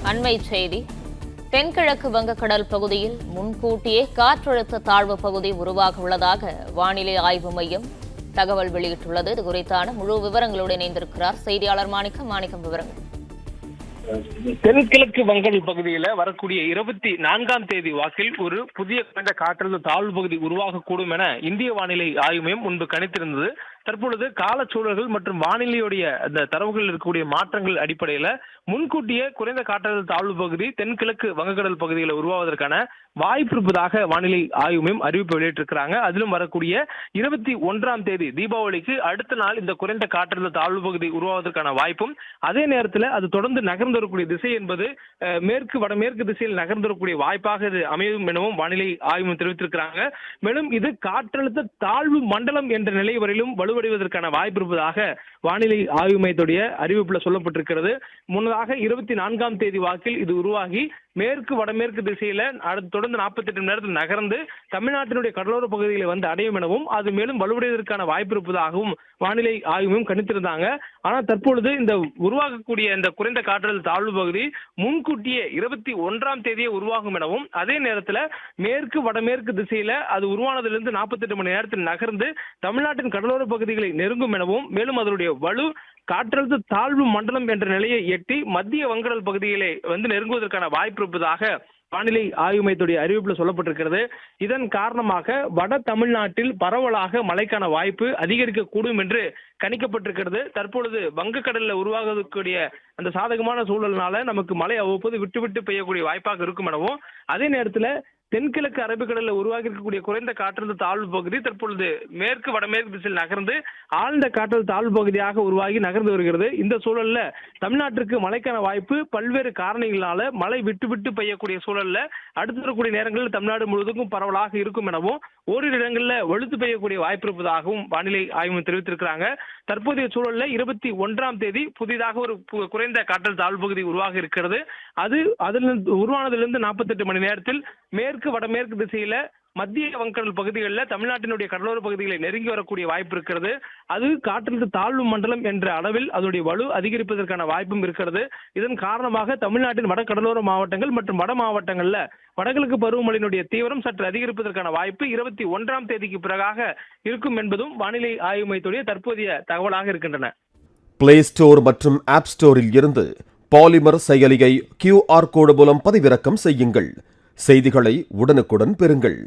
அண்மை செய்தி. தென்கிழக்கு வங்கக்கடல் பகுதியில் முன்கூட்டியே காற்றழுத்த தாழ்வு பகுதி உருவாக உள்ளதாக வானிலை ஆய்வு மையம் தகவல் வெளியிட்டுள்ளது. இது குறித்தான முழு விவரங்களோடு இணைந்திருக்கிறார் செய்தியாளர் மாணிக்கம். விவரங்கள். தென்கிழக்கு வங்கக்கடல் பகுதியில வரக்கூடிய 24ஆம் தேதி வாக்கில் ஒரு புதிய காற்றழுத்த தாழ்வு பகுதி உருவாகக்கூடும் என இந்திய வானிலை ஆய்வு மையம் முன்பு கணித்திருந்தது. தற்பொழுது காலச்சூழல்கள் மற்றும் வானிலையுடைய அந்த தரவுகள் இருக்கக்கூடிய மாற்றங்கள் அடிப்படையில முன்கூட்டியே குறைந்த காற்றழுத்த தாழ்வு பகுதி தென்கிழக்கு வங்கக்கடல் பகுதியில் உருவாவதற்கான வாய்ப்பு இருப்பதாக வானிலை ஆய்வு மையம் அறிவிப்பு வெளியிட்டிருக்கிறாங்க. அதிலும் வரக்கூடிய 21ஆம் தேதி தீபாவளிக்கு அடுத்த நாள் இந்த குறைந்த காற்றழுத்த தாழ்வு பகுதி உருவாவதற்கான வாய்ப்பும், அதே நேரத்தில் அது தொடர்ந்து நகர்ந்து வரக்கூடிய திசை என்பது மேற்கு வடமேற்கு திசையில் நகர்ந்து வரக்கூடிய வாய்ப்பாக இது அமையும் எனவும் வானிலை ஆய்வு மையம் தெரிவித்திருக்கிறாங்க. மேலும் இது காற்றழுத்த தாழ்வு மண்டலம் என்ற நிலை வரையிலும் வலுவடைவதற்கான வாய்ப்பு இருப்பதாக வானிலை ஆய்வு மையத்துடைய அறிவிப்புல சொல்லப்பட்டிருக்கிறது. முன்னதாக 24ஆம் தேதி வாக்கில் இது உருவாகி மேற்கு வடமேற்கு திசையில தொடர்ந்து 48 மணி நேரத்தில் நகர்ந்து தமிழ்நாட்டினுடைய கடலோர பகுதிகளை வந்து அடையும் எனவும் அது மேலும் வலுவடைவதற்கான வாய்ப்பு இருப்பதாகவும் வானிலை ஆய்வும் கணித்திருந்தாங்க. ஆனால் தற்பொழுது இந்த உருவாகக்கூடிய இந்த குறைந்த காற்றழுத்த தாழ்வு பகுதி முன்கூட்டியே 21ஆம் தேதியே உருவாகும் எனவும், அதே நேரத்தில் மேற்கு வடமேற்கு திசையில அது உருவானதிலிருந்து 48 மணி நேரத்தில் நகர்ந்து தமிழ்நாட்டின் கடலோர பகுதிகளை நெருங்கும் எனவும், மேலும் அதனுடைய வலு காற்றழுத்த தாழ்வு மண்டலம் என்ற நிலையை எட்டி மத்திய வங்கக்கடல் பகுதிகளை வந்து நெருங்குவதற்கான வாய்ப்பு இருப்பதாக வானிலை ஆய்வு மையத்துடைய அறிவிப்பில் சொல்லப்பட்டிருக்கிறது. இதன் காரணமாக வட தமிழ்நாட்டில் பரவலாக மழைக்கான வாய்ப்பு அதிகரிக்கக்கூடும் என்று கணிக்கப்பட்டிருக்கிறது. தற்பொழுது வங்கக்கடலில் உருவாகக்கூடிய அந்த சாதகமான சூழலினால நமக்கு மழை அவ்வப்போது விட்டு விட்டு பெய்யக்கூடிய வாய்ப்பாக இருக்கும் எனவும், அதே நேரத்தில் தென்கிழக்கு அரபிக்கடலில் உருவாகி இருக்கக்கூடிய குறைந்த காற்றழுத்த தாழ்வு பகுதி தற்பொழுது மேற்கு வடமேற்கு திசையில் நகர்ந்து ஆழ்ந்த காற்றழுத்த தாழ்வு பகுதியாக உருவாகி நகர்ந்து வருகிறது. இந்த சூழல்ல தமிழ்நாட்டிற்கு மழைக்கான வாய்ப்பு பல்வேறு காரணிகளால மழை விட்டு விட்டு பெய்யக்கூடிய சூழல்ல அடுத்து வரக்கூடிய நேரங்களில் தமிழ்நாடு முழுவதும் பரவலாக இருக்கும் எனவும், ஓரிரு இடங்களில் வலுத்து பெய்யக்கூடிய வாய்ப்பு இருப்பதாகவும் வானிலை ஆய்வு தெரிவித்திருக்கிறாங்க. தற்போதைய சூழல்ல 21ஆம் தேதி புதிதாக ஒரு குறைந்த காற்றழுத்த தாழ்வு பகுதி உருவாக இருக்கிறது. அதிலிருந்து உருவானதிலிருந்து 48 மணி நேரத்தில் மேற்கு வடமேற்கு திசையில மத்திய வங்கக்கடல் பகுதிகளில் தமிழ்நாட்டினுடைய கடலோர பகுதிகளை நெருங்கி வரக்கூடிய வாய்ப்பு இருக்கிறது. அது காற்றழுத்த தாழ்வு மண்டலம் என்ற அளவில் அதனுடைய வலு அதிகரிப்பதற்கான வாய்ப்பும் இருக்கிறது. இதன் காரணமாக தமிழ்நாட்டின் வட கடலோர மாவட்டங்கள் மற்றும் வட மாவட்டங்கள்ல வடகிழக்கு பருவமழையினுடைய தீவிரம் சற்று அதிகரிப்பதற்கான வாய்ப்பு 21ஆம் தேதிக்கு பிறகாக இருக்கும் என்பதும் வானிலை ஆய்வு மையத்துடைய தற்போதைய தகவலாக இருக்கின்றன. பிளே ஸ்டோர் மற்றும் ஆப் ஸ்டோரில் இருந்து பாலிமர் செயலியை QR கோடு மூலம் பதிவிறக்கம் செய்யுங்கள். செய்திகளை உடனுக்குடன் பெறுங்கள்.